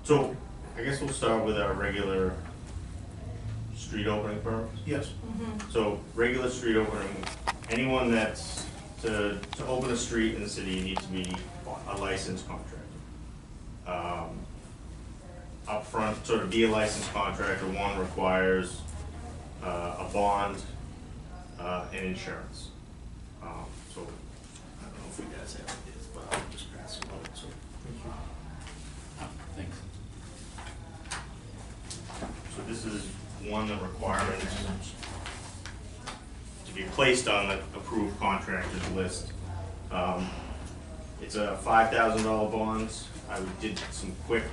So, I guess we'll start with our regular street opening permits. Yes. So, regular street opening, anyone that's, to open a street in the city, you need to be a licensed contractor. Up front, so to be a licensed contractor, one requires a bond and insurance. So, I don't know if you guys have this, but I'll just pass it out, so. Thanks. So this is one of the requirements to be placed on the approved contractors list. It's a $5,000 bonds. I did some quick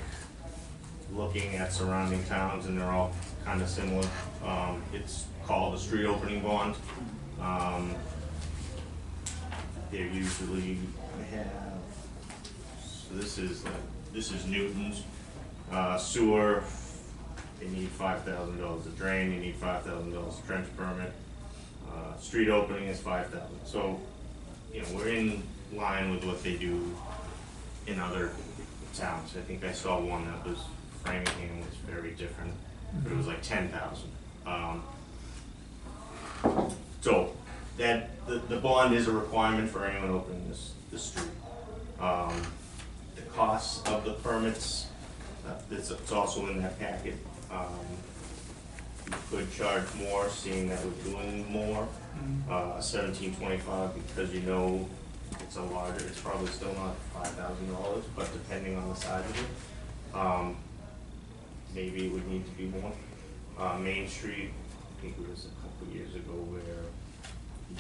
looking at surrounding towns and they're all kind of similar. It's called a street opening bond. They're usually have, so this is Newton's. Sewer, they need $5,000 a drain, you need $5,000 a trench permit. Street opening is $5,000. So, you know, we're in line with what they do in other towns. I think I saw one that was, Framingham was very different, but it was like $10,000. So that the bond is a requirement for anyone opening this street. The costs of the permits, it's also in that packet. You could charge more, seeing that we're doing more. $1,725 because you know it's a larger. It's probably still not $5,000, but depending on the size of it, maybe it would need to be more. Main Street, I think it was a couple years ago where I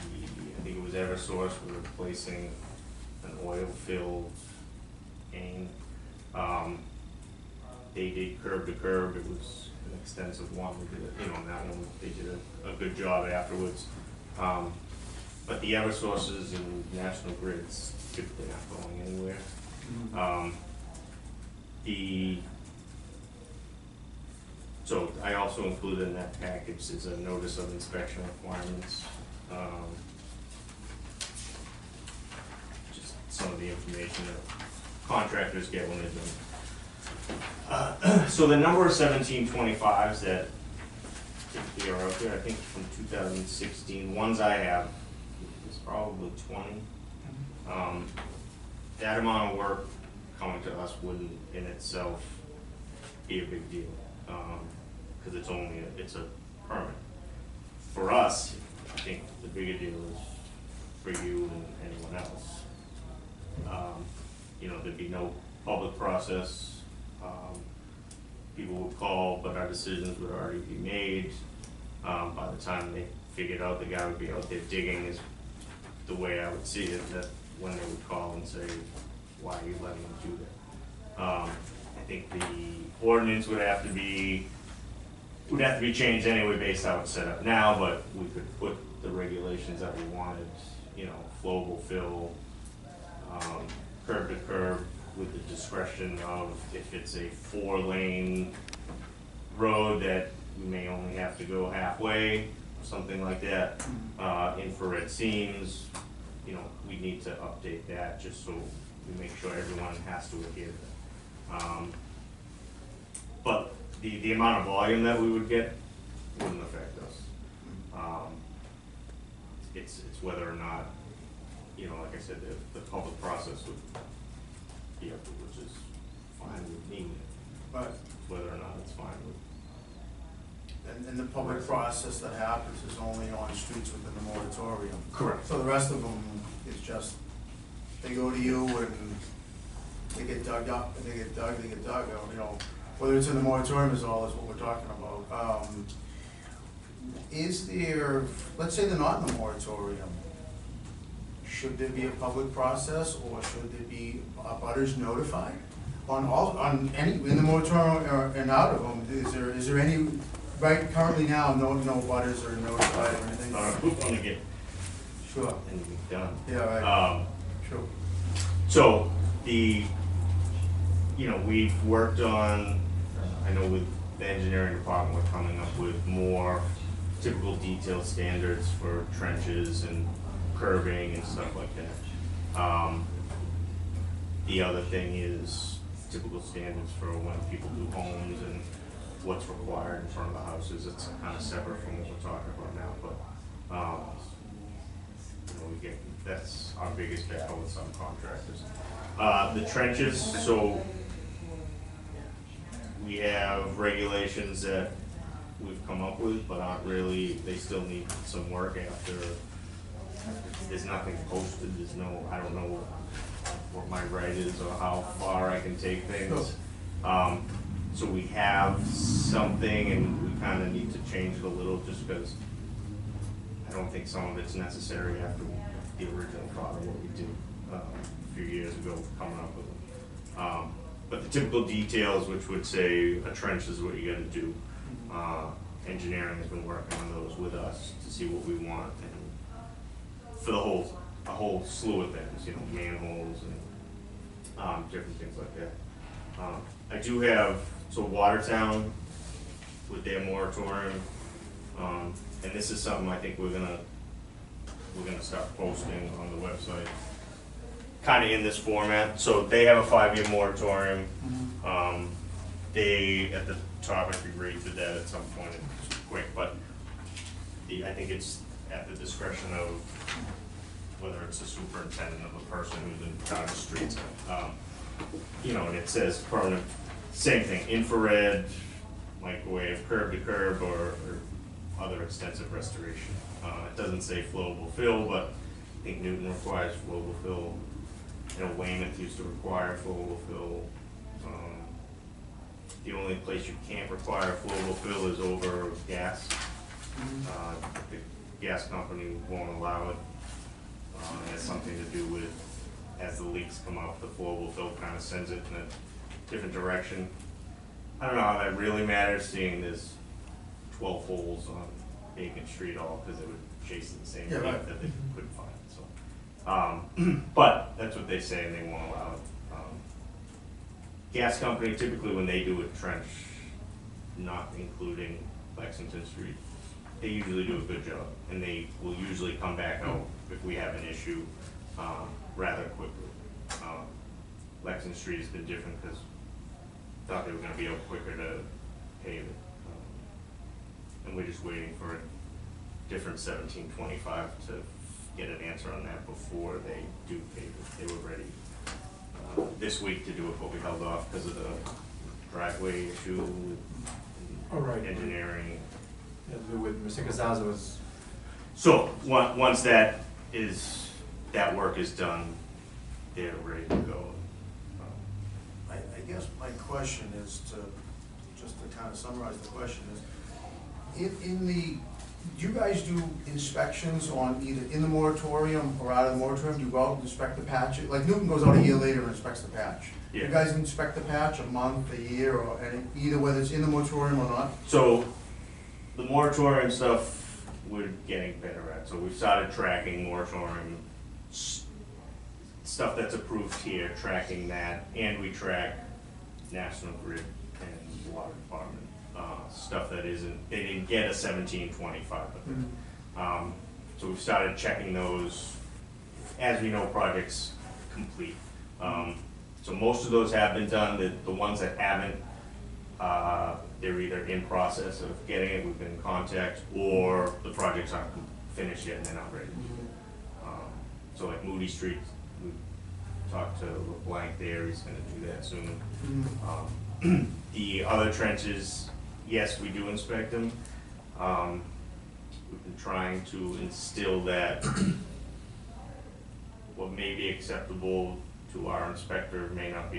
think it was EverSource was replacing an oil-filled main. They did curb to curb. It was an extensive one. We did it, you know, on that one they did a good job afterwards. But the EverSources and National Grids typically not going anywhere. So I also included in that package is a notice of inspection requirements. Just some of the information that contractors get when they're doing. So the number of 1725s that typically are out there, I think from 2016, ones I have, is probably 20. That amount of work coming to us wouldn't in itself be a big deal, because it's a permit. For us, I think the bigger deal is for you and anyone else. You know, there'd be no public process. People would call, but our decisions would already be made. By the time they figured out the guy would be out there digging is the way I would see it, that when they would call and say, why are you letting them do that? I think the ordinance would have to be changed anyway based on how it's set up now, but we could put the regulations that we wanted, you know, flowable fill, curb to curb, with the discretion of if it's a 4-lane road that we may only have to go halfway, or something like that. Infrared seams, you know, we need to update that just so we make sure everyone has to adhere to that. But the amount of volume that we would get wouldn't affect us. It's whether or not, you know, like I said, the public process would be up to, which is fine with me. But Whether or not it's fine with. and the public process that happens is only on streets within the moratorium. Correct. So the rest of them is just, they go to you and they get dug up, and they get dug, you know, whether it's in the moratorium is all is what we're talking about. Is there, let's say they're not in the moratorium, should there be a public process, or should there be abutters notified? On any, in the moratorium or, and out of them, is there any, right, currently now, no abutters are notified or anything? Who's gonna get Sure, anything done? yeah, right, sure. So you know, we've worked on, I know with the engineering department, we're coming up with more typical detailed standards for trenches and curbing and stuff like that. The other thing is typical standards for when people do homes and what's required in front of the houses. It's kind of separate from what we're talking about now, but, you know, we get, that's our biggest battle with some contractors. The trenches, so we have regulations that we've come up with, but aren't really, they still need some work after, there's nothing posted, there's no, I don't know what my right is or how far I can take things. So we have something and we kind of need to change it a little just because I don't think some of it's necessary after the original thought of what we did a few years ago coming up with them. But the typical details, which would say a trench is what you gotta do. Engineering has been working on those with us to see what we want and for a whole slew of things, you know, manholes and different things like that. I do have, so Watertown with their moratorium, and this is something I think we're gonna start posting on the website, kind of in this format. So they have a 5-year moratorium. They, at the top, if you read through that at some point, it's quick, but I think it's at the discretion of whether it's the superintendent of the person who's in charge of streets. You know, and it says permanent, same thing, infrared, microwave, curb to curb, or other extensive restoration. It doesn't say flowable fill, but I think Newton requires flowable fill. You know, Weymouth used to require flowable fill. The only place you can't require flowable fill is over gas. The gas company won't allow it. It has something to do with, as the leaks come up, the flowable fill kind of sends it in a different direction. I don't know how that really matters, seeing there's 12 holes on Bacon Street all because they would chase the same leak that they couldn't find. So, but that's what they say, and they won't allow it. Gas company, typically when they do a trench, not including Lexington Street, they usually do a good job, and they will usually come back out if we have an issue rather quickly. Lexington Street has been different because thought they were going to be out quicker to pave it, and we're just waiting for a different 1725 to get an answer on that before they do pave it. They were ready this week to do it, but we held off because of the driveway issue, engineering. With Mr. Casaza was. So once that work is done, they're ready to go. I guess my question is just to kind of summarize the question is, do you guys do inspections on either in the moratorium or out of the moratorium? Do you go out and inspect the patch? Like Newton goes out a year later and inspects the patch. Yeah. You guys inspect the patch a month, a year, or either whether it's in the moratorium or not? So the moratorium stuff we're getting better at. So we've started tracking moratorium stuff that's approved here, tracking that, and we track National Grid and Water Department. Stuff that isn't, they didn't get a 1725, but so we've started checking those as we know projects complete. So most of those have been done. The ones that haven't, they're either in process of getting it, we've been in contact, or the projects aren't finished yet and they're not ready. So like Moody Street, we talked to LeBlanc there, he's gonna do that soon. The other trenches, yes, we do inspect them. We've been trying to instill that what may be acceptable to our inspector may not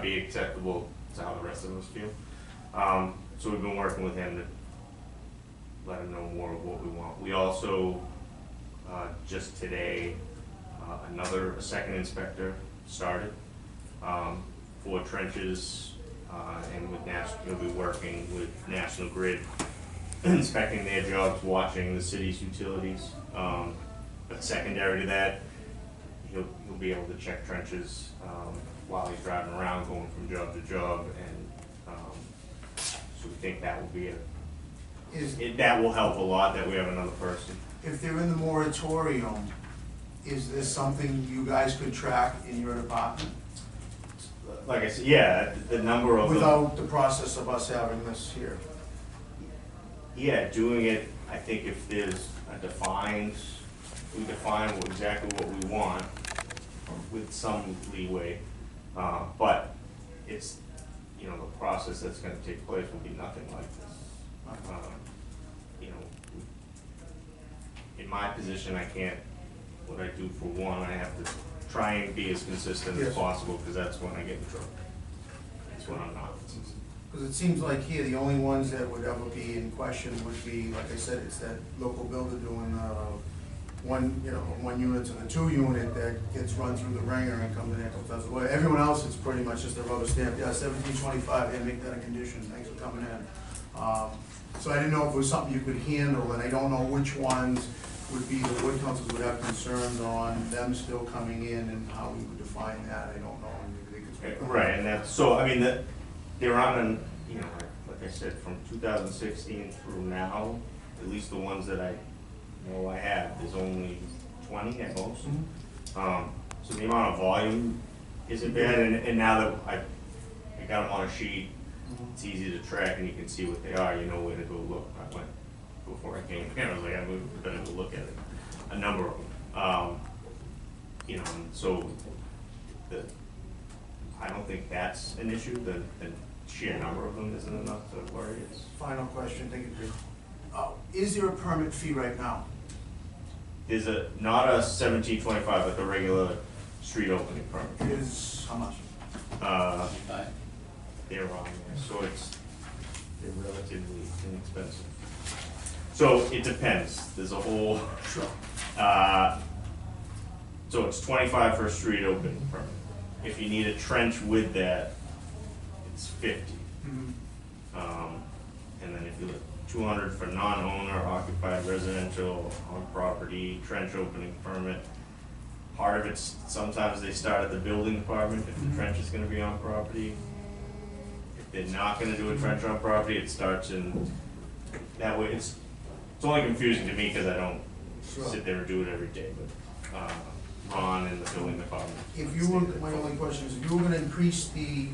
be acceptable to how the rest of us feel. So we've been working with him to let him know more of what we want. We also, just today, a second inspector started for trenches, and with he'll be working with National Grid, inspecting their jobs, watching the city's utilities. But secondary to that, he'll be able to check trenches while he's driving around, going from job to job, and so we think that will be that will help a lot that we have another person. If they're in the moratorium, is this something you guys could track in your department? like I said, yeah, the number of them. Without the process of us having this here. Yeah, doing it, I think if there's a we define exactly what we want with some leeway, but it's, you know, the process that's gonna take place will be nothing like this. You know, in my position, I can't, what I do for one, I have to try and be as consistent as Yes. possible, because that's when I get in trouble. That's when I'm not consistent. Because it seems like here, the only ones that would ever be in question would be, like I said, it's that local builder doing, one unit to the 2 unit that gets run through the ringer and comes in after does away. Everyone else, it's pretty much just a rubber stamp, yeah, 1725, yeah, make that a condition, thanks for coming in. So I didn't know if it was something you could handle, and I don't know which ones would be, the wood councils would have concerns on them still coming in and how we would define that, I don't know. Maybe they could speak on that. Right, and that's, so, I mean, they're on an, you know, like I said, from 2016 through now, at least the ones that I know I have, there's only 20 at most. So the amount of volume isn't bad, and now that I got them on a sheet, it's easy to track and you can see what they are, you know where to go look. I went, before I came here, I was like, I'm gonna go look at it, a number of them. You know, and so I don't think that's an issue, the sheer number of them isn't enough to worry. It's Final question, thank you, Chris. Is there a permit fee right now? There's not a 1725, but the regular street opening permit. Is, how much? They're on there, so they're relatively inexpensive. So it depends, there's a whole, Sure. so it's 25 for a street opening permit. If you need a trench with that, it's 50. And then if you look, 200 for non-owner occupied residential on property, trench opening permit. Part of it's, sometimes they start at the building department if the trench is gonna be on property. If they're not gonna do a trench on property, it starts in, that way it's only confusing to me because I don't sit there and do it every day, but Ron in the building department. If you were, my only question is, if you were gonna increase the,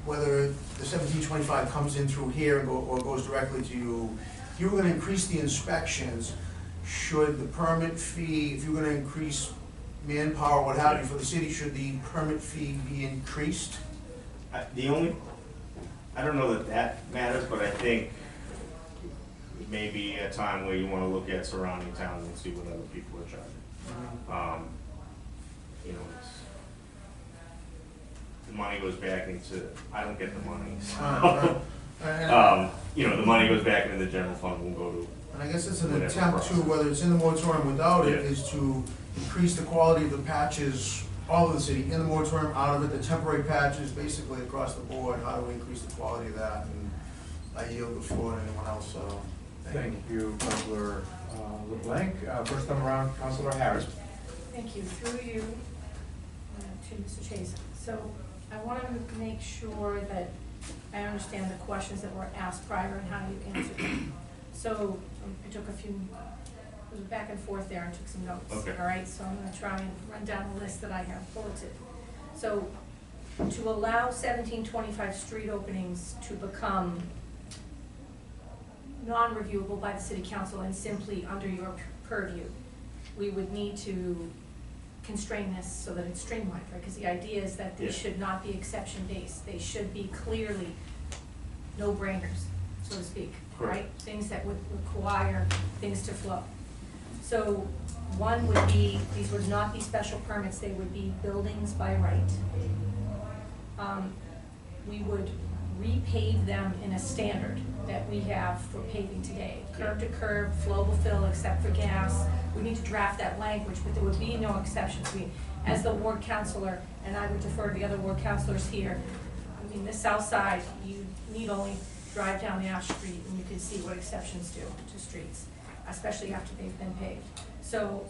whether the 1725 comes in through here or goes directly to you, if you were gonna increase the inspections, should the permit fee, if you're gonna increase manpower, what have you, for the city, should the permit fee be increased? I don't know that matters, but I think maybe a time where you wanna look at surrounding towns and see what other people are charging. You know, the money goes back into, I don't get the money, so. You know, the money goes back into the general fund, we'll go to. And I guess it's an whatever attempt to, process. whether it's in the moratorium without it, Yeah. is to increase the quality of the patches all over the city, in the moratorium, out of it, the temporary patches, basically across the board, how do we increase the quality of that? And I yield the floor to anyone else, so. Thank you, Councillor LeBlanc. First time around, Councillor Harris. Thank you. Through you to Mr. Chase. So I want to make sure that I understand the questions that were asked prior and how you answered them. So I took a few, it was back and forth there and took some notes. Okay. All right, so I'm going to try and run down the list that I have bulleted. So to allow 1725 street openings to become non-reviewable by the city council and simply under your purview, we would need to constrain this so that it's streamlined, right? Because the idea is that these should not be exception-based. They should be clearly no-brainers, so to speak, right? Correct. Things that would require things to flow. So one would be, these would not be special permits, they would be buildings by right. We would repave them in a standard that we have for paving today. Curb to curb, flowable fill except for gas. We need to draft that language, but there would be no exceptions. As the ward councilor, and I would defer to the other ward councilors here, I mean, the south side, you need only drive down the Ash Street and you can see what exceptions do to streets, especially after they've been paved. So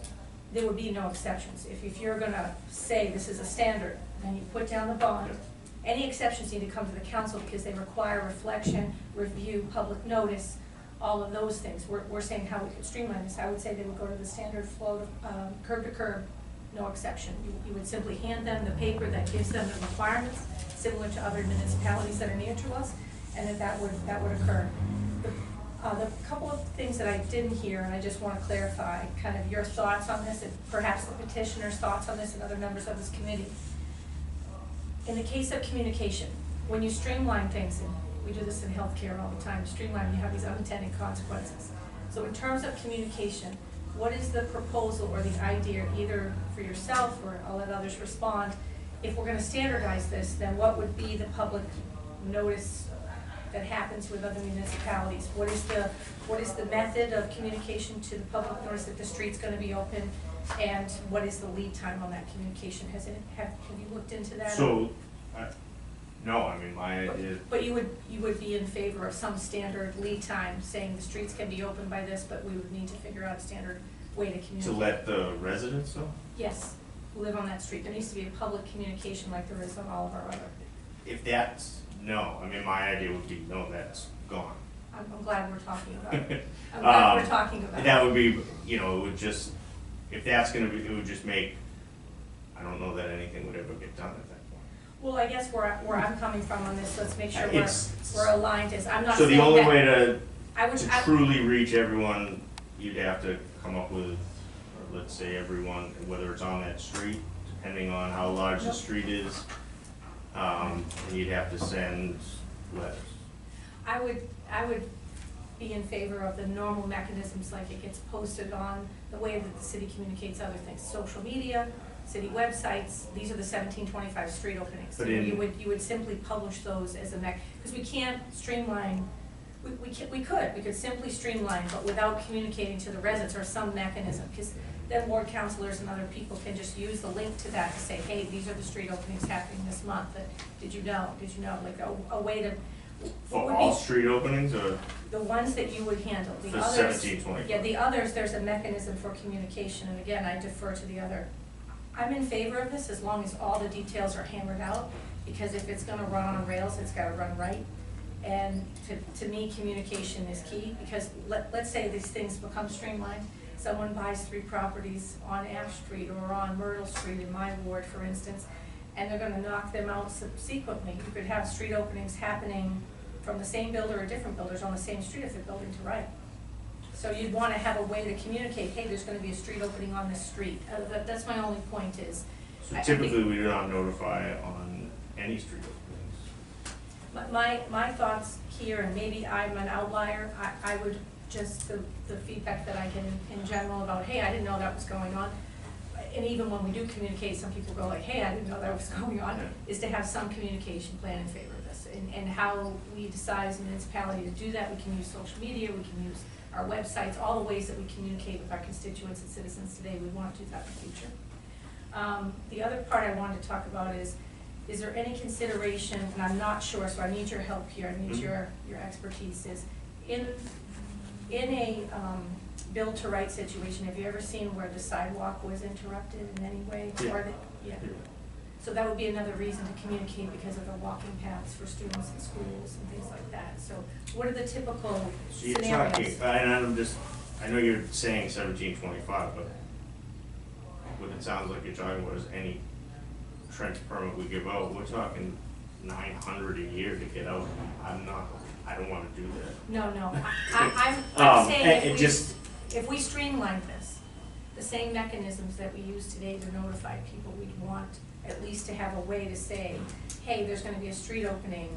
there would be no exceptions. If you're gonna say this is a standard, then you put down the bond. Any exceptions need to come to the council because they require reflection, review, public notice, all of those things. We're saying how we could streamline this. I would say they would go to the standard flow, curb to curb, no exception. You would simply hand them the paper that gives them the requirements, similar to other municipalities that are near to us, and that would occur. The couple of things that I didn't hear, and I just want to clarify, kind of your thoughts on this, and perhaps the petitioner's thoughts on this and other members of this committee. In the case of communication, when you streamline things, and we do this in healthcare all the time, streamline, you have these unintended consequences. So in terms of communication, what is the proposal or the idea, either for yourself or I'll let others respond? If we're going to standardize this, then what would be the public notice that happens with other municipalities? What is the method of communication to the public notice that the street's going to be open, and what is the lead time on that communication? Have you looked into that? So, no, I mean, my idea. But you would be in favor of some standard lead time, saying the streets can be opened by this, but we would need to figure out a standard way to communicate. To let the residents know? Yes, who live on that street. There needs to be a public communication like there is on all of our other. If that's, no, I mean, my idea would be, no, that's gone. I'm glad we're talking about it. I'm glad we're talking about it. That would be, it would just, if that's gonna be, it would just make, I don't know that anything would ever get done at that point. Well, I guess where I'm coming from on this, let's make sure It's- we're aligned, is I'm not So saying the only that- way to I truly reach everyone, you'd have to come up with, or let's say everyone, whether it's on that street, depending on how large the street is, and you'd have to send letters. I would be in favor of the normal mechanisms, like it gets posted on the way that the city communicates other things, social media, city websites. These are the 1725 street openings. But You would simply publish those as a because we can't streamline. We could simply streamline, but without communicating to the residents or some mechanism, because then ward councilors and other people can just use the link to that to say, hey, these are the street openings happening this month. Did you know? Like a way to. For all street openings, or The ones that you would handle, the for others. 1725? Yeah, the others, there's a mechanism for communication, and again, I defer to the other. I'm in favor of this as long as all the details are hammered out, because if it's gonna run on rails, it's gotta run right. And to me, communication is key, because let's say these things become streamlined. Someone buys 3 properties on Ash Street or on Myrtle Street in my ward, for instance, and they're gonna knock them out subsequently. You could have street openings happening from the same builder or different builders on the same street if they're building to right. So you'd wanna have a way to communicate, hey, there's gonna be a street opening on this street. That's my only point is. So typically, we do not notify on any street openings. My thoughts here, and maybe I'm an outlier, I would just, the feedback that I get in general about, hey, I didn't know that was going on. And even when we do communicate, some people go like, hey, I didn't know that was going on, is to have some communication plan in favor of this. And how we decide as a municipality to do that, we can use social media, we can use our websites, all the ways that we communicate with our constituents and citizens today, we want to do that in the future. The other part I wanted to talk about is there any consideration, and I'm not sure, so I need your help here, I need your expertise, is in a build to right situation, have you ever seen where the sidewalk was interrupted in any way? Yeah. Or so that would be another reason to communicate, because of the walking paths for students in schools and things like that. So what are the typical So you're scenarios? talking, and I know you're saying 1725, but what it sounds like you're talking about is any trench permit we give out, we're talking 900 a year to get out. I don't wanna do that. No, I'm saying and if we streamline this, the same mechanisms that we use today to notify people, we'd want at least to have a way to say, hey, there's gonna be a street opening.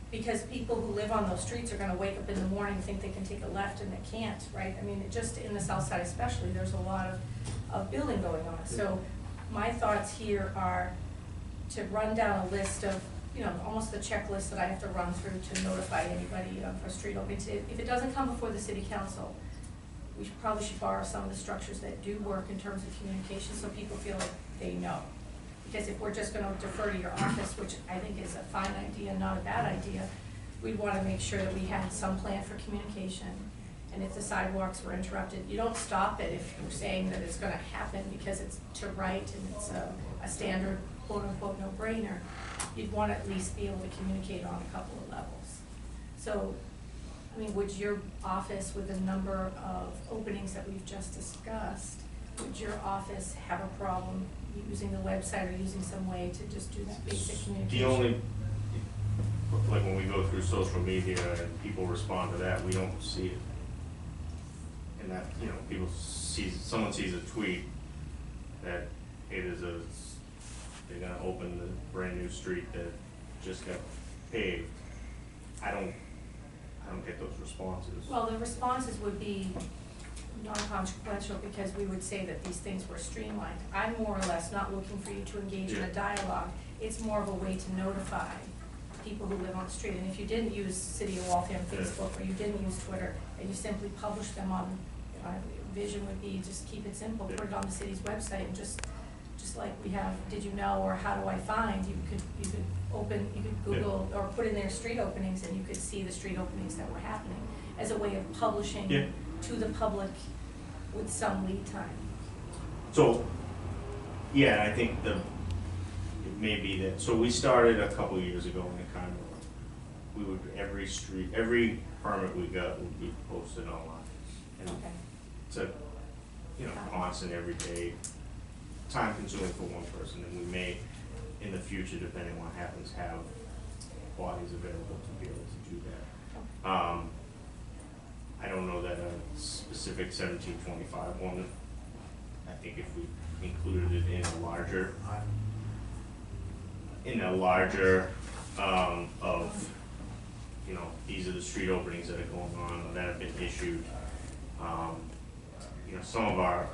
Because people who live on those streets are gonna wake up in the morning and think they can take a left and they can't, right? I mean, just in the south side especially, there's a lot of building going on. So my thoughts here are to run down a list of, almost the checklist that I have to run through to notify anybody of a street opening. If it doesn't come before the city council, we probably should borrow some of the structures that do work in terms of communication, so people feel like they know. Because if we're just gonna defer to your office, which I think is a fine idea, not a bad idea, we'd wanna make sure that we had some plan for communication. And if the sidewalks were interrupted, you don't stop it if you're saying that it's gonna happen because it's to right and it's a standard quote-unquote no-brainer. You'd wanna at least be able to communicate on a couple of levels. So, I mean, would your office, with the number of openings that we've just discussed, would your office have a problem using the website or using some way to just do that basic communication? The only, like when we go through social media and people respond to that, we don't see it. And that, you know, people see, someone sees a tweet that, hey, they're gonna open the brand new street that just got paved. I don't get those responses. Well, the responses would be non-consequential because we would say that these things were streamlined. I'm more or less not looking for you to engage in a dialogue. It's more of a way to notify people who live on the street. And if you didn't use City of Waltham Facebook, or you didn't use Twitter, and you simply publish them on, our vision would be just keep it simple, put it on the city's website, and just like we have, did you know, or how do I find, you could Google or put in there street openings, and you could see the street openings that were happening as a way of publishing to the public with some lead time. So, yeah, I think it may be that, so we started a couple of years ago, and it kind of, we would, every permit we got would be posted online. And Okay. it's a, you know, constant, everyday, time consuming for one person, and we may, in the future, depending on what happens, have bodies available to be able to do that. I don't know that a specific 1725 one, I think if we included it in a larger, of, you know, these are the street openings that are going on, or that have been issued. You know, some of our,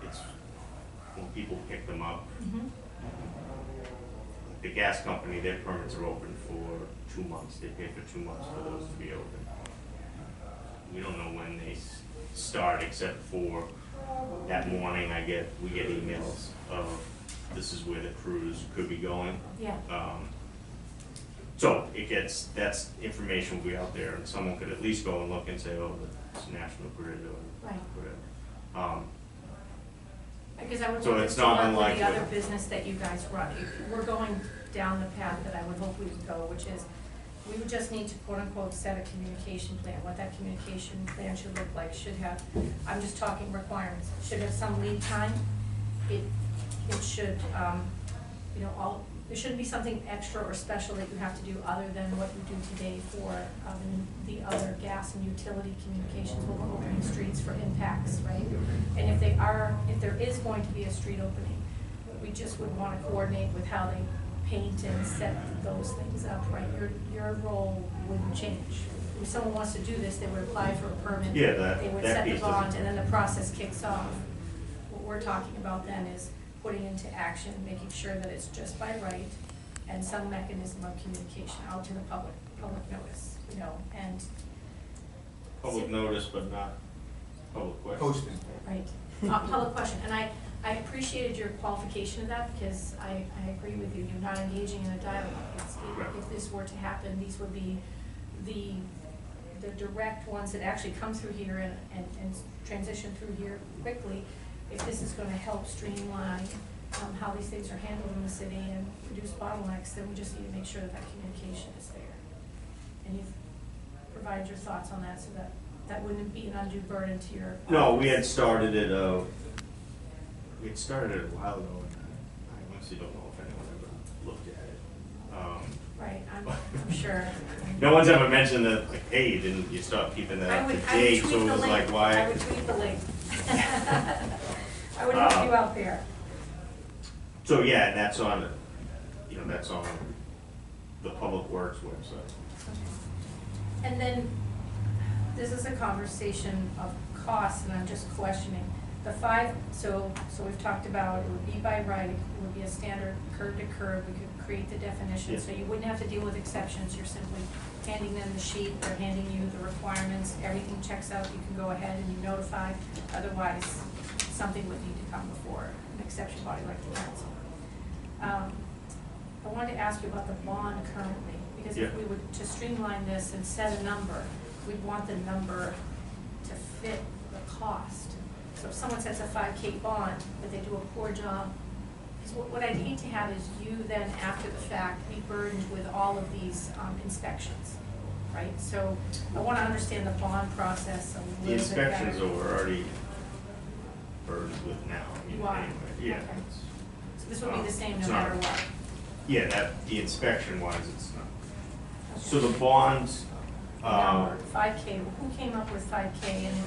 it's, when people pick them up, the gas company, their permits are open for 2 months, they pay for 2 months for those to be open. We don't know when they start, except for that morning we get emails of this is where the crews could be going. Yeah. So that's information will be out there, and someone could at least go and look and say, oh, it's National Grid or whatever. Because I would so want it's this to not work with unlike the other business that you guys run. We're going down the path that I would hope we would go, which is we would just need to quote unquote set a communication plan. What that communication plan should look like should have, I'm just talking requirements, should have some lead time. It should, you know, there shouldn't be something extra or special that you have to do other than what you do today for the other gas and utility communications when we're opening streets for impacts, right? And if there is going to be a street opening, we just would want to coordinate with how they paint and set those things up, right? Your role wouldn't change. If someone wants to do this, they would apply for a permit, they would set the bond, and then the process kicks off. What we're talking about then is putting into action, making sure that it's just by right, and some mechanism of communication out to the public notice, you know, and. Public notice, but not public question. Posting. Right, public question, and I appreciated your qualification of that, because I agree with you, you're not engaging in a dialogue. If this were to happen, these would be the direct ones that actually come through here and transition through here quickly. If this is gonna help streamline how these things are handled in the city and reduce bottlenecks, then we just need to make sure that communication is there. And you've provided your thoughts on that, so that wouldn't be an undue burden to your. No, we had started it a while ago, and I honestly don't know if anyone ever looked at it. Right, I'm sure. No one's ever mentioned that, like, hey, didn't you stop keeping that up to date? So it was like, why? I would tweet the link. I would help you out there. So yeah, and that's on, you know, that's on the Public Works website. And then, this is a conversation of costs, and I'm just questioning. So we've talked about, it would be by right, it would be a standard curb to curb, we could create the definition, Yeah. so you wouldn't have to deal with exceptions, you're simply handing them the sheet, they're handing you the requirements, everything checks out, you can go ahead and you notify, otherwise, something would need to come before an exception body like the council. I wanted to ask you about the bond currently, because if we were to streamline this and set a number, we'd want the number to fit the cost. So if someone sets a 5K bond, but they do a poor job, because what I'd hate to have is you then, after the fact, be burdened with all of these inspections, right? So I want to understand the bond process a little The bit better. inspections are already, burdened with now. I mean, You are? anyway, yeah. Okay. So this would be the same no It's not- matter what? Yeah, the inspection wise, it's not. So the bonds, Number, 5K, who came up with 5K? And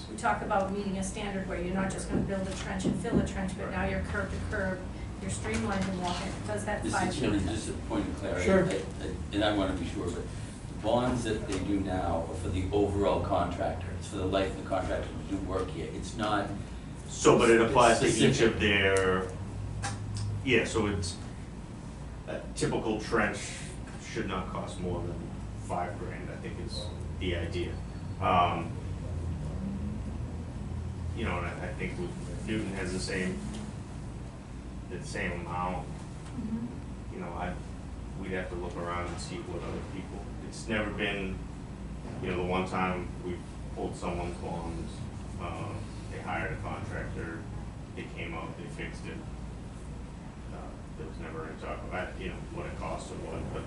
we talk about meeting a standard where you're not just gonna build a trench and fill a trench, but now you're curb to curb, you're streamlined and walking, does that 5K? Mr. Chairman, just a point of clarity. Sure. And I want to be sure, but the bonds that they do now are for the overall contractor. It's for the life of the contractor to do work here. It's not, so, but it applies to each Specific. of their, yeah, so it's, a typical trench should not cost more than $5,000, I think is the idea. You know, and I think Newton has the same amount. Mhm. You know, we'd have to look around and see what other people, it's never been, you know, the one time we pulled someone's bonds, they hired a contractor, they came out, they fixed it. There was never any talk about, you know, what it cost or what, but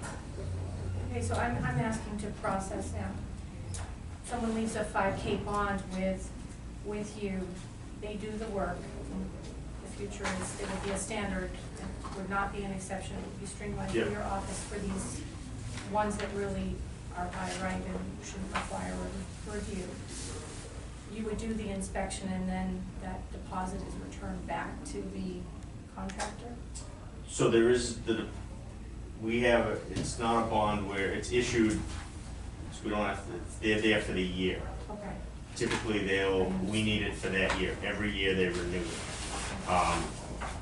Okay, so I'm asking to process now. Someone leaves a 5K bond with you, they do the work. The future is, it would be a standard, it would not be an exception, it would be streamlined for Yeah. your office for these ones that really are by right and shouldn't require a review. You would do the inspection and then that deposit is returned back to the contractor? so there is we have, it's not a bond where it's issued, so we don't have to, they're there for the year. Okay. Typically, we need it for that year. Every year they renew it.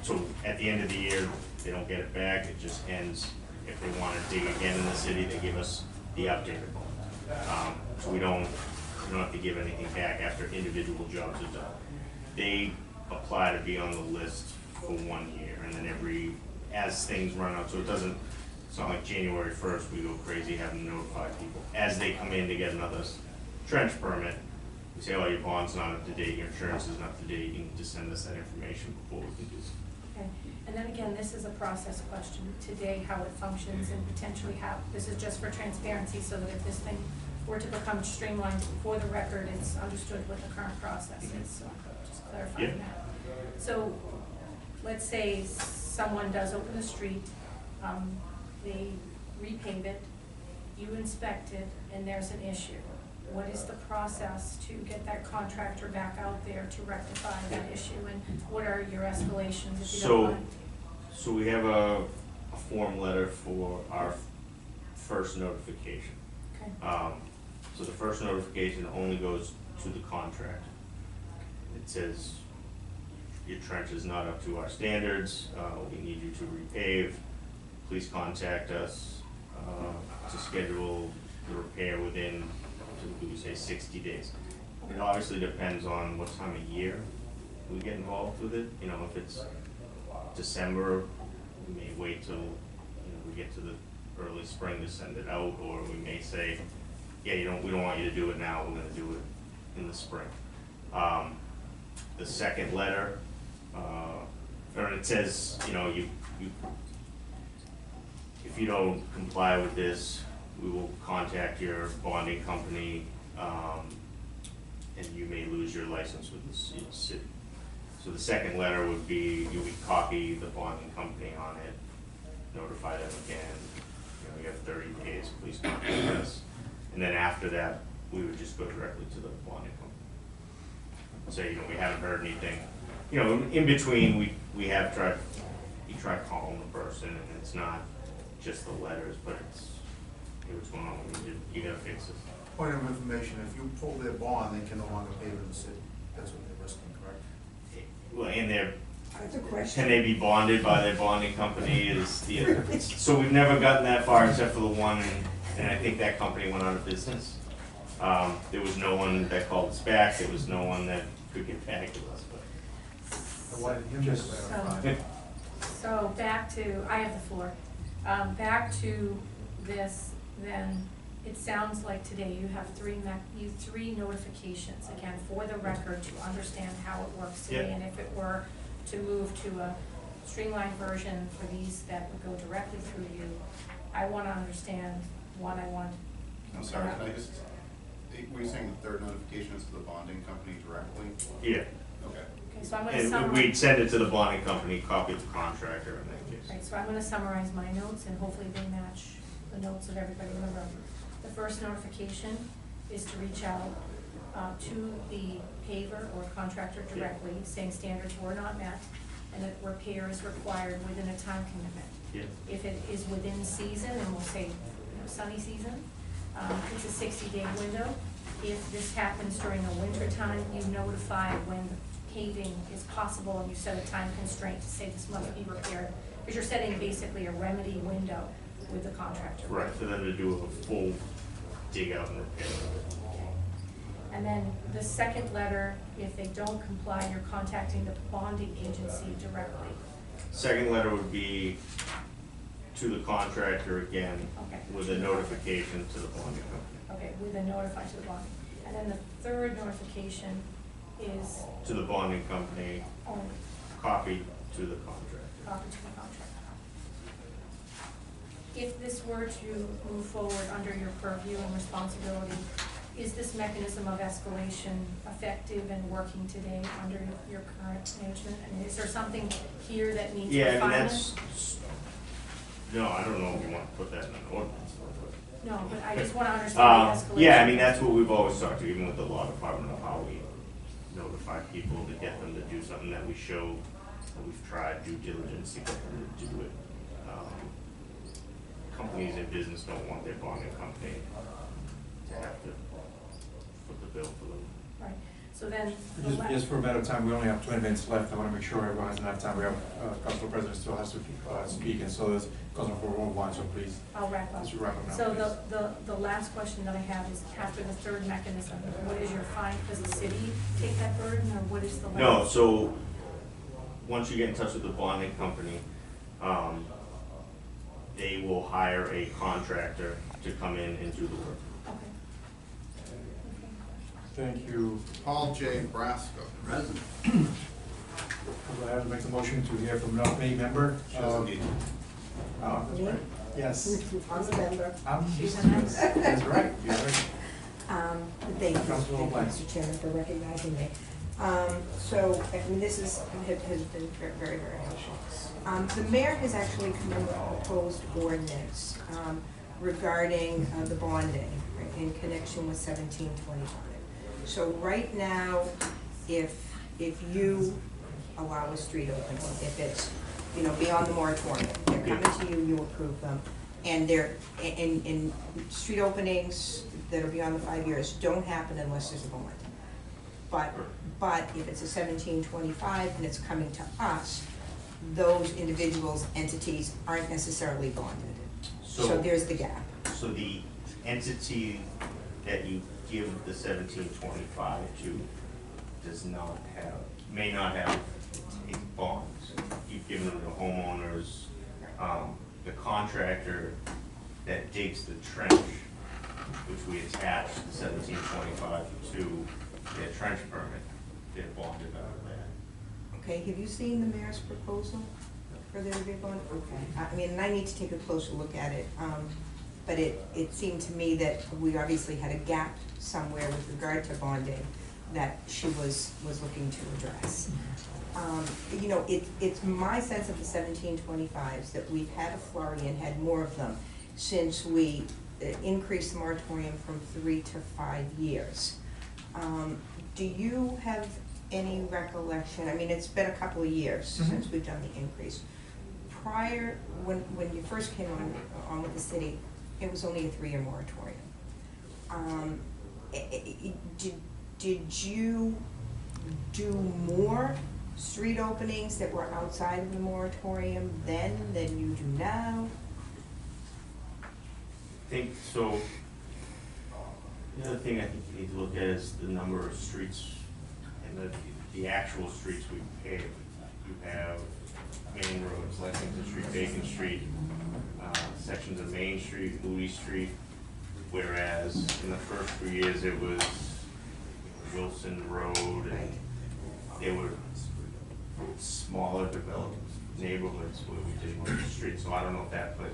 So at the end of the year, they don't get it back, it just ends. If they want to dig again in the city, they give us the updated bond. So we don't have to give anything back after individual jobs are done. They apply to be on the list for 1 year, and then as things run out, so it's not like January 1st, we go crazy having to notify people. As they come in to get another trench permit, we say, oh, your bond's not up to date, your insurance is not up to date, you need to send us that information before we can do so. Okay, and then again, this is a process question today, how it functions and potentially how, this is just for transparency, so that if this thing were to become streamlined for the record, it's understood what the current process is, so just clarifying Yeah. that. So, let's say someone does open the street, they repave it, you inspect it, and there's an issue. What is the process to get that contractor back out there to rectify that issue, and what are your escalations if you don't mind? So we have a form letter for our first notification. Okay, So the first notification only goes to the contractor. It says, your trench is not up to our standards, we need you to repave, please contact us to schedule the repair within, typically we say 60 days. It obviously depends on what time of year we get involved with it. You know, if it's December, we may wait till, we get to the early spring to send it out, or we may say, yeah, we don't want you to do it now, we're gonna do it in the spring. The second letter, or it says, if you don't comply with this, we will contact your bonding company, and you may lose your license with the city. So the second letter would be, you would copy the bonding company on it, notify them again, you have 30 days, please contact us. And then after that, we would just go directly to the bonding company. Say, we haven't heard anything. In between, we have tried, you try calling the person, and it's not just the letters, but it's, hey, what's going on, you gotta fix this. Point of information, if you pull their bond, they can no longer pave in the city. That's what they're risking, correct? Well, and they're, That's a question. can they be bonded by their bonding company is the other. So we've never gotten that far except for the one, and I think that company went out of business. There was no one that called us back, there was no one that could get back to us, but. I wanted him to clarify. so back to, I have the floor. Back to this, then, it sounds like today you have three notifications, again, for the record, to understand how it works today. Yeah. And if it were to move to a streamlined version for these that would go directly through you, I wanna understand what I want. I'm sorry, can I were you saying the third notification is to the bonding company directly? Yeah, Okay. Okay, so I'm gonna And summarize. we'd send it to the bonding company, copy the contractor in that case. Right, so I'm gonna summarize my notes, and hopefully they match the notes of everybody in the room. The first notification is to reach out to the paver or contractor directly, saying standards were not met, and that repair is required within a time commitment. Yeah. If it is within season, and we'll say, sunny season, it's a 60-day window. If this happens during the winter time, you notify when the paving is possible, and you set a time constraint to say this must be repaired, because you're setting basically a remedy window with the contractor. Right, for them to do a full dig out and repair. And then the second letter, if they don't comply, you're contacting the bonding agency directly. Second letter would be to the contractor again, Okay. with a notification to the bonding company. Okay, with a notify to the bonding. And then the third notification is To the bonding company, on copy to the contractor. copy to the contractor. If this were to move forward under your purview and responsibility, is this mechanism of escalation effective and working today under your current management? And is there something here that needs Yeah, I mean, refinement? that's, no, I don't know if you want to put that in an ordinance. No, but I just want to understand the escalation. Yeah, I mean, that's what we've always talked to, even with the law department, of how we notify people to get them to do something that we show, that we've tried due diligence to get them to do it. Companies in business don't want their bonding company to have to foot the bill for them. Right, so then, the Just for a matter of time, we only have 20 minutes left. I want to make sure everyone has enough time. We have, Council President still has to speak, and so does Council for Rule 1, so please, I'll wrap up. let's wrap up now, So please. the last question that I have is, after the third mechanism, what is your fine? Does the city take that burden, or what is the? No, so, once you get in touch with the bonding company, they will hire a contractor to come in and do the work. Okay. Thank you. Paul J. Brasco. Present. I'll have to make a motion to hear from not paid member. Chesney. That's right. Yes. I'm a member. That's right, you're right. Thank you, Councilor LeBlanc. Mr. Chairman, for recognizing me. So, I mean, this has been very, very helpful. The mayor has actually come in with a proposed ordinance regarding the bonding, right, in connection with 1725. So right now, if you allow a street opening, if it's, beyond the moratorium, they're coming to you, you approve them, and they're, and street openings that are beyond the 5 years don't happen unless there's a bond. But if it's a 1725 and it's coming to us, those individuals, entities aren't necessarily bonded. So there's the gap. So the entity that you give the 1725 to may not have bonds. You've given them to homeowners. The contractor that digs the trench, which we attach the 1725 to their trench permit, they're bonded out of that. Okay, have you seen the mayor's proposal for there to be a bond? Okay, I mean, and I need to take a closer look at it, but it seemed to me that we obviously had a gap somewhere with regard to bonding that she was looking to address. It's my sense of the 1725s that we've had a flurry and had more of them since we increased the moratorium from 3 to 5 years. Do you have any recollection? I mean, it's been a couple of years since we've done the increase. Prior, when you first came on with the city, it was only a 3-year moratorium. Did you do more street openings that were outside of the moratorium then than you do now? I think so. The other thing I think you need to look at is the number of streets and the actual streets we pave. You have main roads, Lexington Street, Bacon Street, sections of Main Street, Louis Street, whereas in the first 3 years it was Wilson Road, and they were smaller developed neighborhoods where we did most of the streets, so I don't know if that plays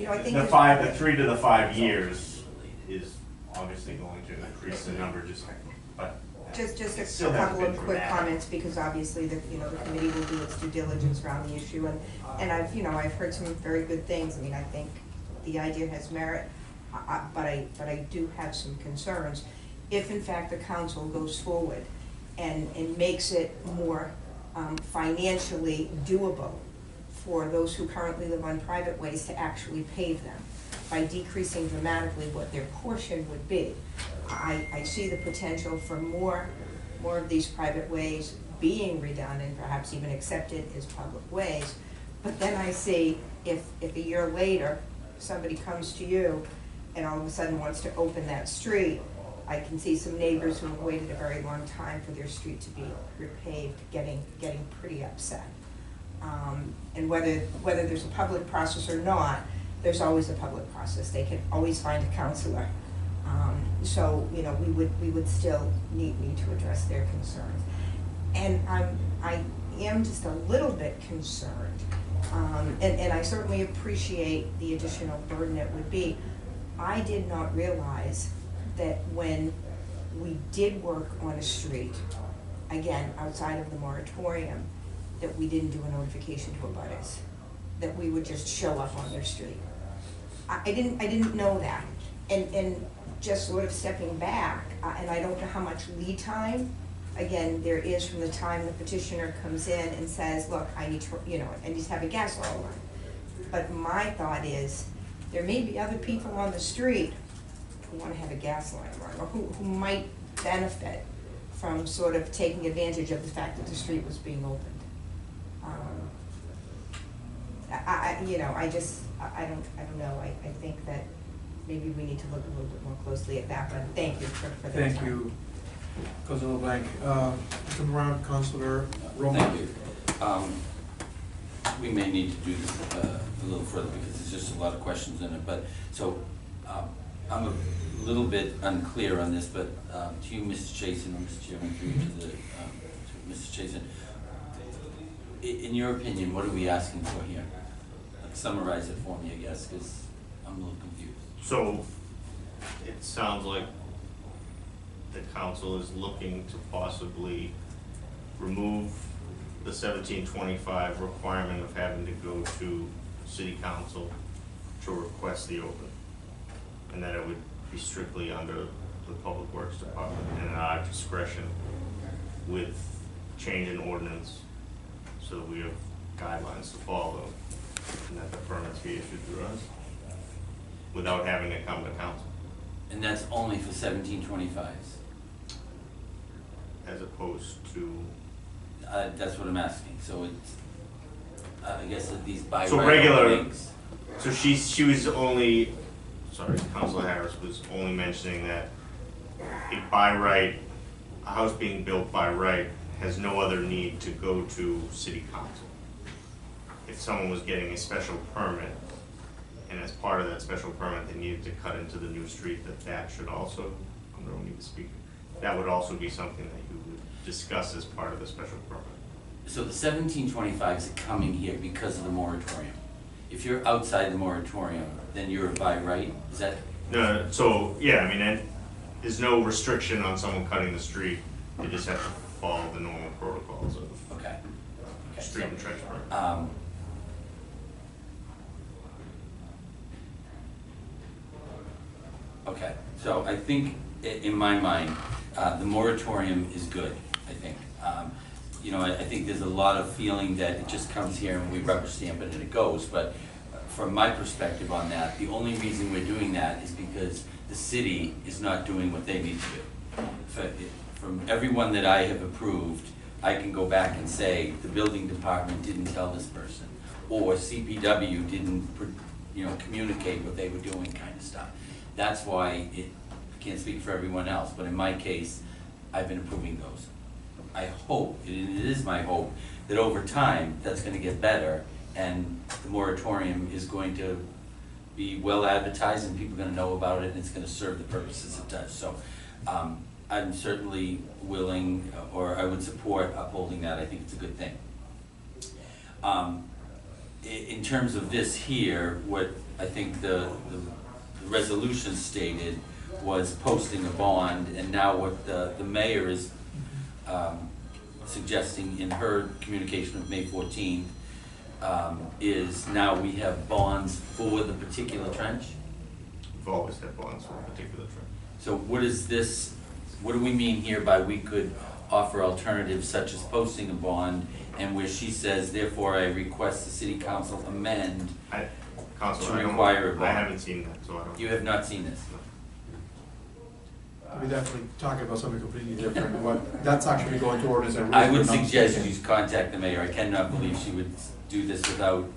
I think the 3 to the 5 years is obviously going to increase the number, but Just Still a haven't couple been of through quick that. comments, because obviously the committee will do its due diligence around the issue, and I've heard some very good things. I mean, I think the idea has merit, but I do have some concerns. If in fact the council goes forward and makes it more financially doable for those who currently live on private ways to actually pave them, by decreasing dramatically what their portion would be, I see the potential for more of these private ways being redone and perhaps even accepted as public ways. But then I see if a year later, somebody comes to you and all of a sudden wants to open that street, I can see some neighbors who have waited a very long time for their street to be repaved, getting pretty upset. And whether there's a public process or not, there's always a public process. They can always find a counselor. So, we would still need to address their concerns. And I am just a little bit concerned, and I certainly appreciate the additional burden it would be. I did not realize that when we did work on a street, again, outside of the moratorium, that we didn't do a notification to abutters, that we would just show up on their street. I didn't know that, and just sort of stepping back, and I don't know how much lead time, again, there is from the time the petitioner comes in and says, look, I need to, I need to have a gas line run. But my thought is, there may be other people on the street who want to have a gas line run, or who might benefit from sort of taking advantage of the fact that the street was being opened. I don't know. I think that maybe we need to look a little bit more closely at that, but thank you for that. Thank you, Councillor LeBlanc. Come around, Councillor Romard. Thank you. We may need to do this a little further because there's just a lot of questions in it, but so I'm a little bit unclear on this, but to you, Mrs. Chason, or Mr. Chairman, through you to Mrs. Chason, in your opinion, what are we asking for here? Like, summarize it for me, I guess, because I'm a little confused. So, it sounds like the council is looking to possibly remove the 1725 requirement of having to go to city council to request the open, and that it would be strictly under the Public Works Department and at our discretion with change in ordinance, so that we have guidelines to follow, and that the permits be issued through us without having to come to council. And that's only for 1725s? As opposed to. That's what I'm asking. So it's, I guess that these by So right regular, things. so she was only, sorry, Councilor Harris was only mentioning that a by right, a house being built by right has no other need to go to city council. If someone was getting a special permit, and as part of that special permit, they needed to cut into the new street, that should also, I don't need to speak, that would also be something that you would discuss as part of the special permit. So the 1725s are coming here because of the moratorium. If you're outside the moratorium, then you're by right? Is that? No, so, yeah, I mean, and there's no restriction on someone cutting the street. They just have to follow the normal protocols of Okay. street and trench permit. Okay, so I think in my mind, the moratorium is good, I think. I think there's a lot of feeling that it just comes here and we rubber stamp it and it goes, but from my perspective on that, the only reason we're doing that is because the city is not doing what they need to do. From everyone that I have approved, I can go back and say, the building department didn't tell this person, or CPW didn't, communicate what they were doing, kind of stuff. That's why I can't speak for everyone else, but in my case, I've been approving those. I hope, and it is my hope, that over time, that's gonna get better, and the moratorium is going to be well advertised, and people are gonna know about it, and it's gonna serve the purposes it does. So, I'm certainly willing, or I would support upholding that. I think it's a good thing. In terms of this here, what I think the resolution stated was posting a bond, and now what the mayor is suggesting in her communication of May 14th, is now we have bonds for the particular trench? We've always had bonds for a particular trip. So what is this, what do we mean here by we could offer alternatives such as posting a bond, and where she says, therefore I request the city council amend? Council, To require a bond. I haven't seen that, so I don't. You have not seen this? We're definitely talking about something completely different, but that's actually going toward as a. I would suggest you contact the mayor. I cannot believe she would do this without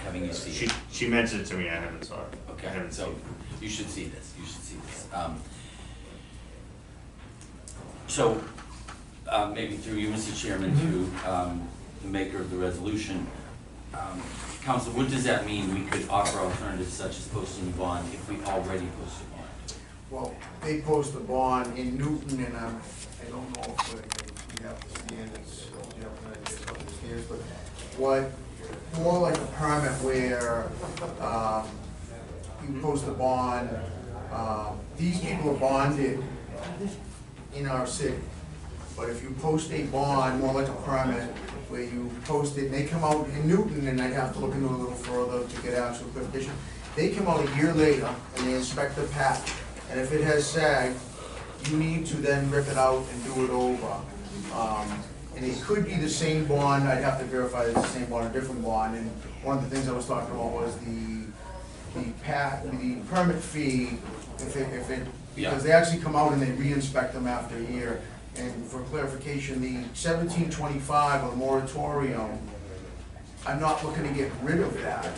having you see it. She mentioned it to me, I haven't saw it. I Okay, haven't so seen it. you should see this, you should see this. So, maybe through you, Mr. Chairman, to the maker of the resolution, Council, what does that mean, we could offer alternatives such as posting a bond if we already post a bond? Well, they post a bond in Newton, and I don't know if we have the standards, you have an idea of the standards, but what, more like a permit where, you post a bond, these people are bonded in our city. But if you post a bond, more like a permit, where you post it, and they come out in Newton, and I'd have to look into it a little further to get actual condition. They come out a year later, and they inspect the patch, and if it has sagged, you need to then rip it out and do it over. And it could be the same bond, I'd have to verify it's the same bond or different bond, and one of the things I was talking about was the permit fee, if it, because they actually come out and they re-inspect them after a year. And for clarification, the 1725 or moratorium, I'm not looking to get rid of that,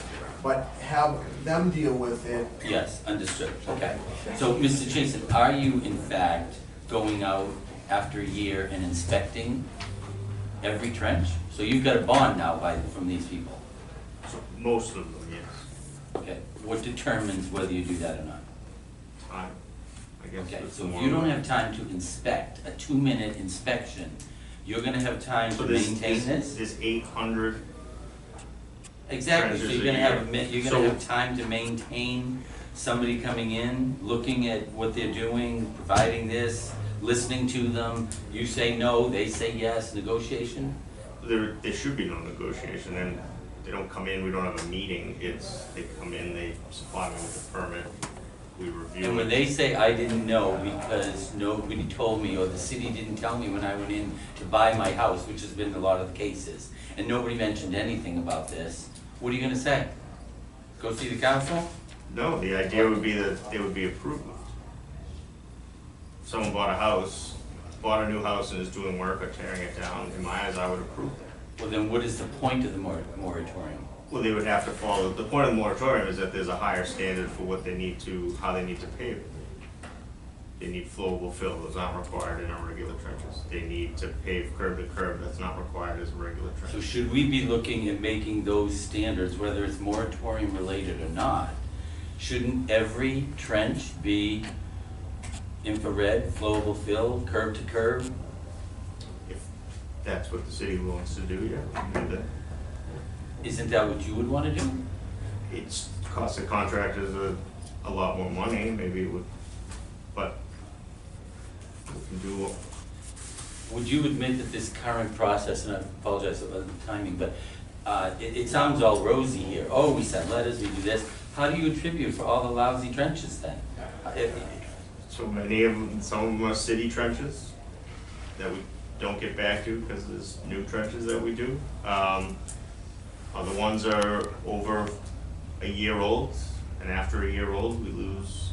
but have them deal with it. Yes, understood, okay. So, Mr. Chason, are you in fact going out after a year and inspecting every trench? So you've got a bond now from these people? Most of them, yes. Okay, what determines whether you do that or not? Time, I guess. Okay, it's so if more you don't of- have time to inspect, a 2-minute inspection, you're gonna have time So to maintain this? There's 800, Exactly, so you're gonna have, you're So- gonna have time to maintain somebody coming in, looking at what they're doing, providing this, listening to them, you say no, they say yes, negotiation? there should be no negotiation, and they don't come in, we don't have a meeting, they come in, they supply me with a permit, we review it. And when they say I didn't know because nobody told me, or the city didn't tell me when I went in to buy my house, which has been a lot of the cases, and nobody mentioned anything about this, what are you gonna say? Go see the council? No, the idea would be that they would be approved. Someone bought a new house and is doing work or tearing it down, in my eyes, I would approve that. Well, then what is the point of the moratorium? Well, they would have to follow, the point of the moratorium is that there's a higher standard for what they need to, how they need to pave it. They need flowable fill, those aren't required in our regular trenches. They need to pave curb to curb, that's not required as a regular trench. So should we be looking at making those standards, whether it's moratorium related or not? Shouldn't every trench be infrared, flowable fill, curb to curb? If that's what the city wants to do, yeah, we can do that. Isn't that what you would wanna do? It's cost the contractors a lot more money, maybe it would, but we can do, Would you admit that this current process, and I apologize about the timing, but it sounds all rosy here. Oh, we send letters, we do this. How do you attribute for all the lousy trenches then? so many of them, some of them are city trenches that we don't get back to because there's new trenches that we do. Other ones are over a year old, and after a year old, we lose,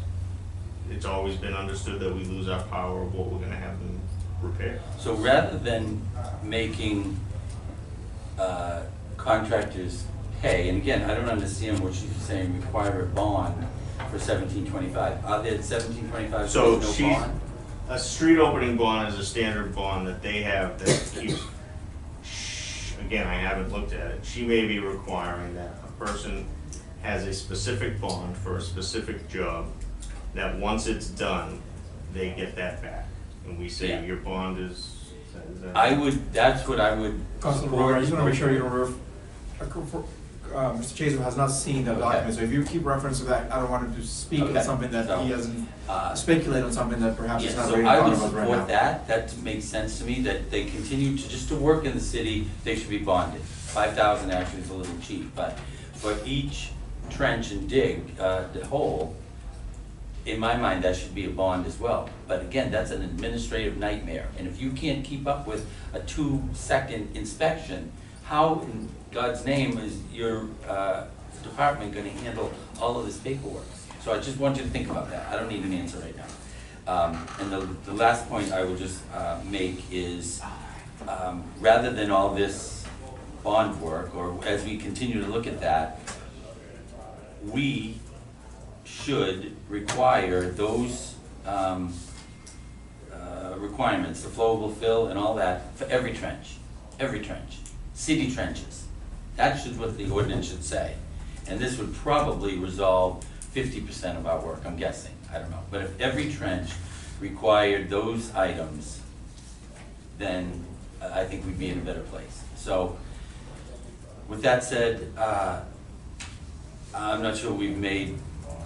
it's always been understood that we lose our power of what we're gonna have them repair. So rather than making contractors pay, and again, I don't understand what she's saying, require a bond for 1725. Are there 1725, So there's no she's, bond? a street opening bond is a standard bond that they have that keeps, again, I haven't looked at it, she may be requiring that a person has a specific bond for a specific job, that once it's done, they get that back. And we Yeah. say, your bond is I would, that's what I would Councillor support. Romard, I just wanna make sure you don't Mr. Chaser has not seen the Okay. document, so if you keep reference to that, I don't want him to speak on Okay. something that he So, hasn't, speculate on something that perhaps Yeah, is not so ready in I front would of us right now. support that, that makes sense to me, that they continue to, just to work in the city, they should be bonded. 5,000 actually is a little cheap, but for each trench and dig, the hole, in my mind, that should be a bond as well. But again, that's an administrative nightmare, and if you can't keep up with a 2-second inspection, how in God's name is your department gonna handle all of this paperwork? So I just want you to think about that, I don't need an answer right now. And the last point I will just make is, rather than all this bond work, or as we continue to look at that, we should require those requirements, the flowable fill and all that, for every trench, city trenches. That should what the ordinance should say. And this would probably resolve 50% of our work, I'm guessing, I don't know. But if every trench required those items, then I think we'd be in a better place. So, with that said, I'm not sure we've made,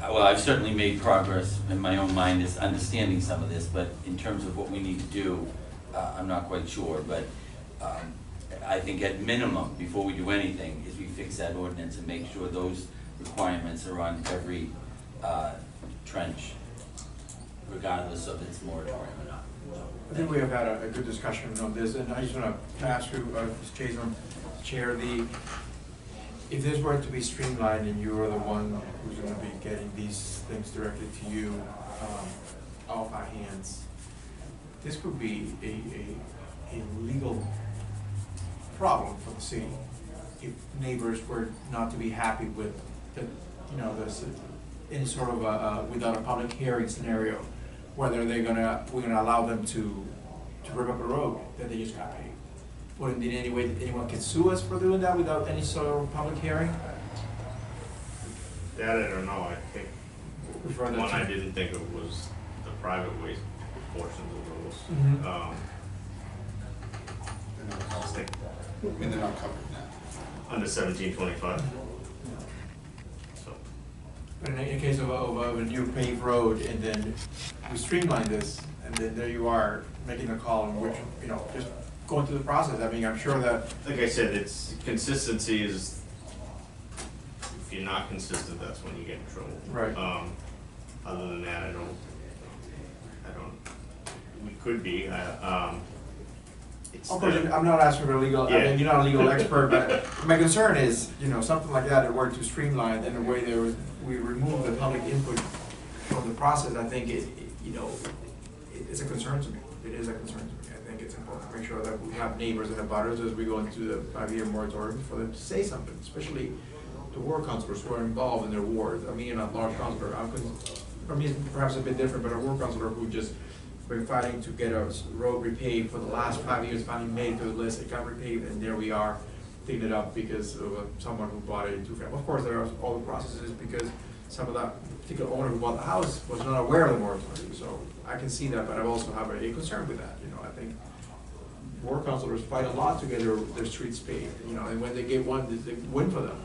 well, I've certainly made progress in my own mind is understanding some of this, but in terms of what we need to do, I'm not quite sure. But I think at minimum, before we do anything, is we fix that ordinance and make sure those requirements are on every trench, regardless of its moratorium or not. I think we have had a good discussion on this, and I just want to ask you, Mr. Chaser, Chair, if this were to be streamlined and you were the one who's going to be getting these things directly to you off our hands, this could be a legal problem for the city if neighbors were not to be happy with the, this any sort of without a public hearing scenario, whether we're gonna allow them to rip up a road that they just got paid. Wouldn't in any way that anyone can sue us for doing that without any sort of public hearing? That I don't know, I think, Refer that one to- I didn't think of was the private waste portions of those. Mhm. They're not covered. I mean, they're not covered now. Under 1725. So, But in a case of a new paved road, and then we streamline this, and then there you are, making a call, in which, just going through the process. I mean, I'm sure that, like I said, it's, consistency is, if you're not consistent, that's when you get in trouble. Right. Other than that, I don't, we could be, it's of course, the- I'm not asking for legal, I Yeah. mean, you're not a legal expert, but my concern is, something like that, if we're to streamline in a way that we remove the public input from the process, I think it's a concern to me. It is a concern to me. I think it's important to make sure that we have neighbors and abutters as we go into the 5-year moratorium for them to say something, especially the ward councilors who are involved in their wards. I mean, a large councilor, for me, it's perhaps a bit different, but a ward councilor who just been fighting to get a road repaved for the last 5 years, finally made it to the list, it got repaved, and there we are, cleaning it up because of someone who bought it in two-family. Of course, there are all the processes because some of that particular owner who bought the house was not aware of the moratorium, so I can see that, but I also have a concern with that. I think ward councilors fight a lot to get their streets paved, and when they get one, they win for them.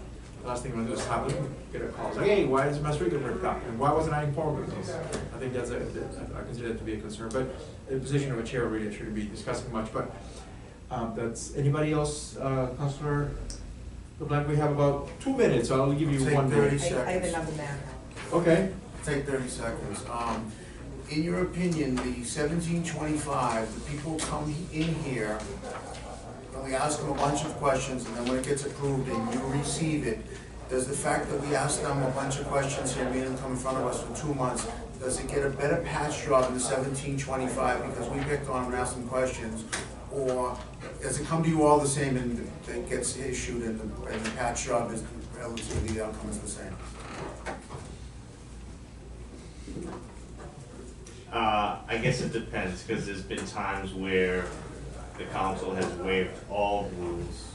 The last thing I'm gonna do is have them get a call, say, hey, why is my street getting ripped up, and why wasn't I informed of this? I think I consider that to be a concern, but the position of a chair really shouldn't be discussing much, but that's, anybody else, Councillor LeBlanc, we have about 2 minutes, so I'll give you Take 1 30 minute. I have another matter. Okay. Take 30 seconds. In your opinion, the 1725, the people come in here, and we ask them a bunch of questions, and then when it gets approved and you receive it, does the fact that we ask them a bunch of questions here, meaning them come in front of us for 2 months, does it get a better patch job in the 1725 because we picked on and asked them questions? Or does it come to you all the same and it gets issued and the patch job is relatively, the outcome is the same? I guess it depends, because there's been times where the council has waived all rules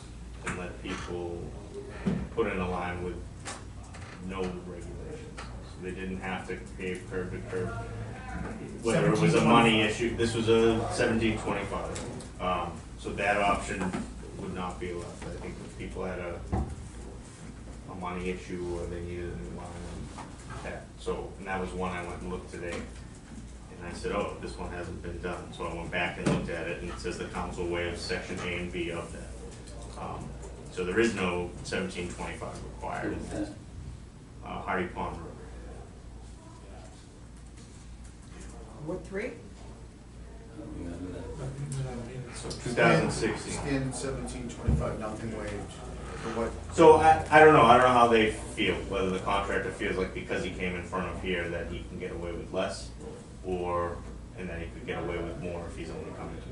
and let people put in a line with no regulations. So they didn't have to pave curb to curb. Whether it was a money issue, this was a 1725. So that option would not be allowed. I think if people had a money issue or they needed a new line and that. So, and that was one I went and looked today. And I said, oh, this one hasn't been done. So I went back and looked at it and it says the council waives section A and B of that. So there is no 1725 required. Hardy Pond Road. What, 3? Remember that? So 2016. Standard 1725, nothing waived. For what? So I don't know how they feel, whether the contractor feels like because he came in front of here that he can get away with less, or, and that he could get away with more if he's only coming to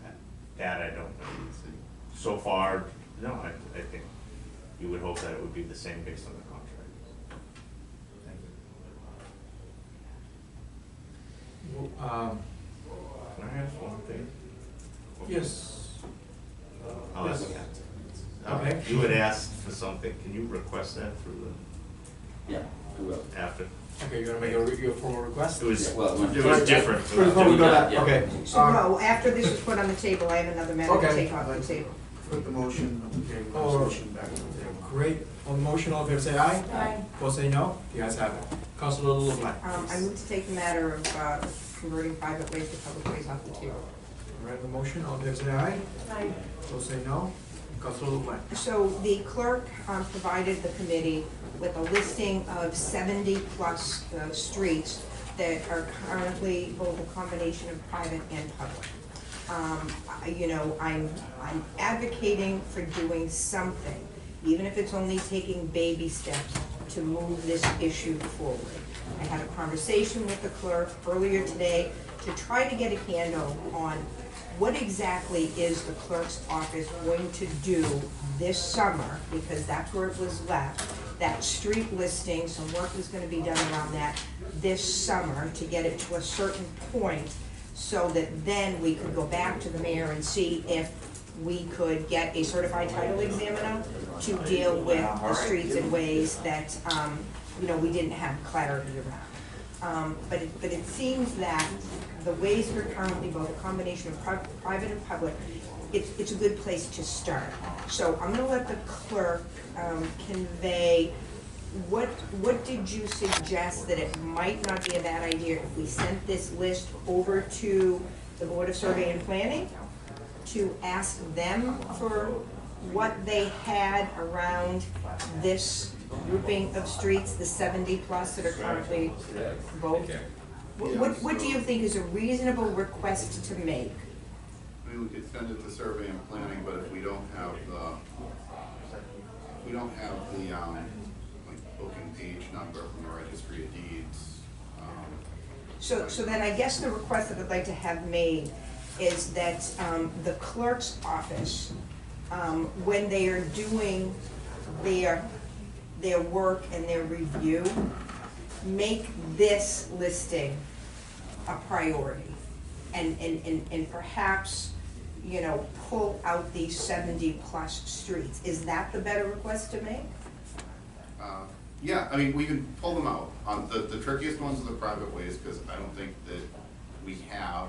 it. That I don't know. So far, no, I think you would hope that it would be the same based on the contract. Can I ask one thing? Yes. I'll ask Yes. that. Okay. You had asked for something, can you request that through Yeah, we will. the, after? Okay, you're gonna make your formal request? It was, Yeah, well, it was different. Before we go that, Yeah. okay. So no, after this is put on the table, I have another matter to Okay. take off the table. Put the motion of the paving Oh. resolution back on the table. Great. On the motion, all in favor say aye. Aye. Opposed say no. The ayes have it. Councillor LeBlanc. I move to take the matter of converting private ways to public ways off the table. All right, the motion, all in favor say aye. Aye. Opposed say no. Councillor LeBlanc. So the clerk provided the committee with a listing of 70-plus streets that are currently both a combination of private and public. You know, I'm advocating for doing something, even if it's only taking baby steps to move this issue forward. I had a conversation with the clerk earlier today to try to get a handle on what exactly is the clerk's office going to do this summer, because that's where it was left. That street listing, some work is gonna be done around that this summer to get it to a certain point, so that then we could go back to the mayor and see if we could get a certified title examiner to deal with the streets in ways that, you know, we didn't have clarity around. But it seems that the ways are currently both a combination of private and public, it's a good place to start. So I'm gonna let the clerk convey, what did you suggest that it might not be a bad idea if we sent this list over to the Board of Survey and Planning to ask them for what they had around this grouping of streets, the 70-plus that are currently vote? What do you think is a reasonable request to make? I mean, we could send it to survey and planning, but if we don't have the, like, booking page number from the registry of deeds, So then I guess the request that I'd like to have made is that the clerk's office, when they are doing their work and their review, make this listing a priority. And perhaps, you know, pull out these 70-plus streets. Is that the better request to make? yeah, I mean, we can pull them out. The trickiest ones are the private ways, because I don't think that we have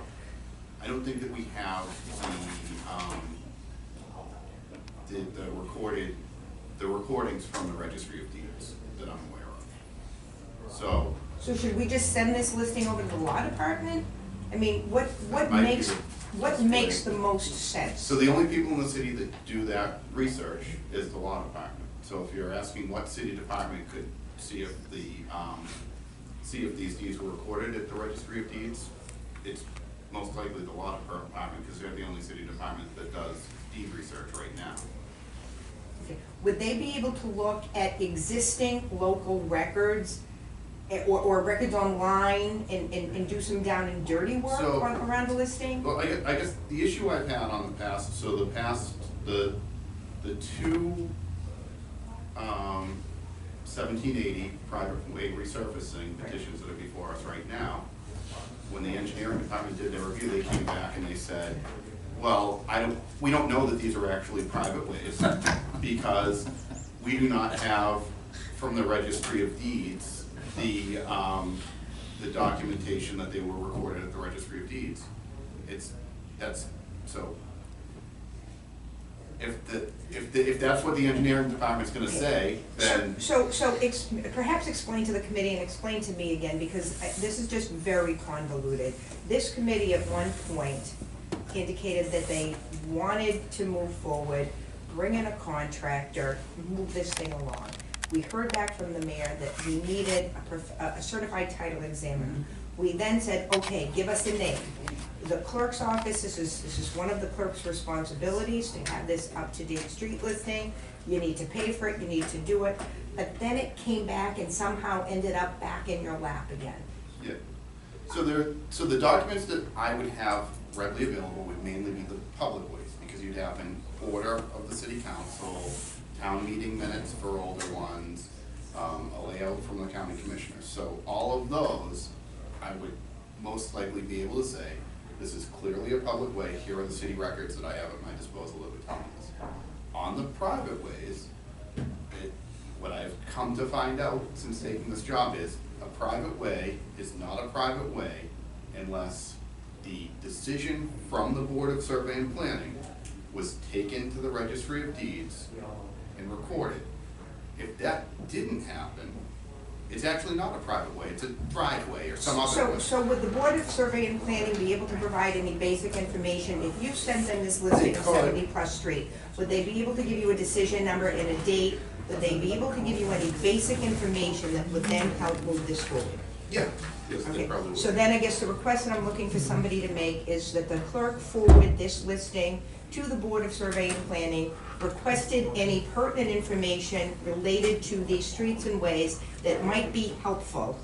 the recordings from the registry of deeds that I'm aware of. So should we just send this listing over to the law department? I mean, what might be makes, the- what makes the most sense? So the only people in the city that do that research is the law department. So if you're asking what city department could see if these deeds were recorded at the registry of deeds, it's most likely the law department, because they're the only city department that does deed research right now. Okay. Would they be able to look at existing local records or records online and do some down and dirty work So- around the listing? Well, I guess the issue I've had on the past, the two 1780 private way resurfacing petitions that are before us right now, when the engineering department did their review, they came back and they said, well, we don't know that these are actually private ways, because we do not have from the registry of deeds the documentation that they were recorded at the registry of deeds. if that's what the engineering department's gonna say, then. Perhaps explain to the committee and explain to me again, because this is just very convoluted. This committee at one point indicated that they wanted to move forward, bring in a contractor, move this thing along. We heard back from the mayor that we needed a certified title examiner. We then said, okay, give us a name. The clerk's office, this is one of the clerk's responsibilities to have this up-to-date street listing. You need to pay for it, you need to do it. But then it came back and somehow ended up back in your lap again. Yeah, so the documents that I would have readily available would mainly be the public ways, because you'd have an order of the city council, town meeting minutes for older ones, a layout from the county commissioners. So all of those, I would most likely be able to say, this is clearly a public way, here are the city records that I have at my disposal that would tell me this. On the private ways, what I've come to find out since taking this job is, a private way is not a private way unless the decision from the Board of Survey and Planning was taken to the Registry of Deeds and recorded. If that didn't happen, it's actually not a private way, it's a driveway or some other way. So would the Board of Survey and Planning be able to provide any basic information? If you sent them this listing of 70 Press Street, would they be able to give you a decision number and a date? Would they be able to give you any basic information that would then help move this forward? Yeah, yes, they Okay, probably would. so then I guess the request that I'm looking for somebody to make is that the clerk forward this listing to the Board of Survey and Planning, requested any pertinent information related to these streets and ways that might be helpful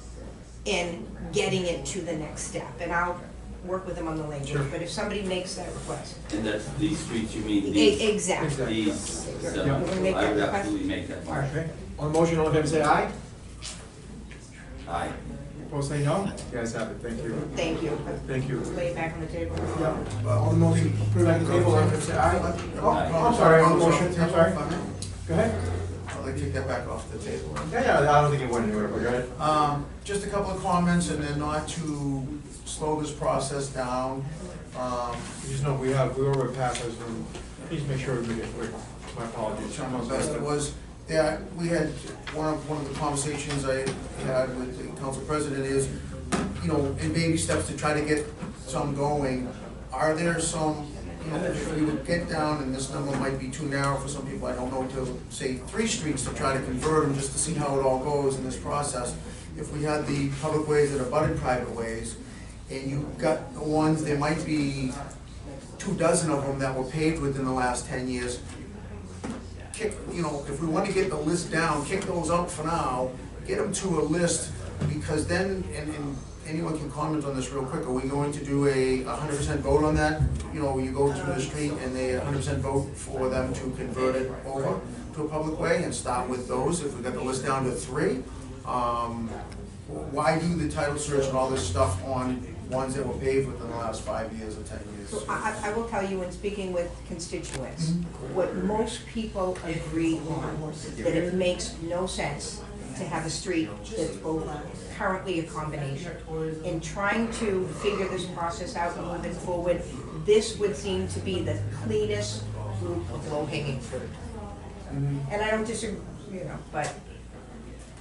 in getting it to the next step. And I'll work with them on the language, Sure. but if somebody makes that request. And that's these streets, you mean these? Exactly. These, so You wanna make I that would request? absolutely make that motion. Okay, on the motion, all in favor say aye. Aye. Opposed say no. You guys have it, thank you. Thank you. Thank you. Lay it back on the table. Yeah, on the motion, put it back on the table, all in favor say aye. Oh, I'm sorry, on the motion, I'm sorry. Go ahead. I'd like to take that back off the table. Yeah, I don't think it went anywhere, but go ahead. Just a couple of comments, and then not to slow this process down. Just know we already passed this, and please make sure we make it quick. My apologies. Try my best. It was, yeah, we had, one of the conversations I had with the council president is, you know, in baby steps to try to get some going. Are there some, you know, if we would get down, and this number might be too narrow for some people, I don't know, to say 3 streets to try to convert them, just to see how it all goes in this process. If we had the public ways that are abutted private ways, and you got the ones, there might be 24 of them that were paved within the last 10 years. Kick, you know, if we want to get the list down, kick those out for now, get them to a list, because then, and anyone can comment on this real quick, are we going to do a 100% vote on that? You know, you go through the street and they 100% vote for them to convert it over to a public way and start with those, if we got the list down to 3? Why do the title search and all this stuff on ones that were paved within the last 5 years or 10 years? So I will tell you, in speaking with constituents, what most people agree on, that it makes no sense to have a street that's both currently a combination. In trying to figure this process out and moving forward, this would seem to be the cleanest group of low-hanging fruit. And I don't disagree, you know, but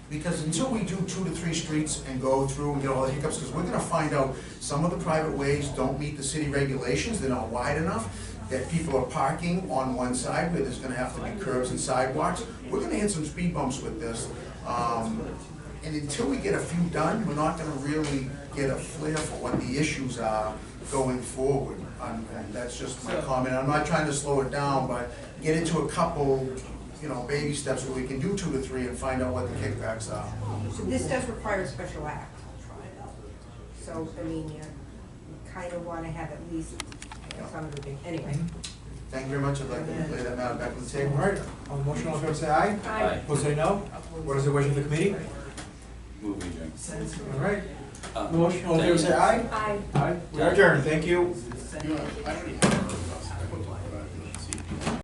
Because until we do 2 to 3 streets and go through and get all the hiccups, because we're gonna find out some of the private ways don't meet the city regulations, they're not wide enough, that people are parking on one side where there's gonna have to be curbs and sidewalks. We're gonna hit some speed bumps with this. And until we get a few done, we're not gonna really get a flair for what the issues are going forward. And that's just my comment. I'm not trying to slow it down, but get into a couple, you know, baby steps where we can do 2 to 3 and find out what the kickbacks are. so this does require a special act. So, I mean, you kind of want to have at least some of the big, anyway. Thank you very much. I'd like to lay that matter back on the table. All right, on the motion, all in favor say aye. Aye. Opposed say no. What is the wish of the committee? Move adjourned. All right, motion, all in favor say aye. Aye. Aye, we are adjourned, thank you. I already have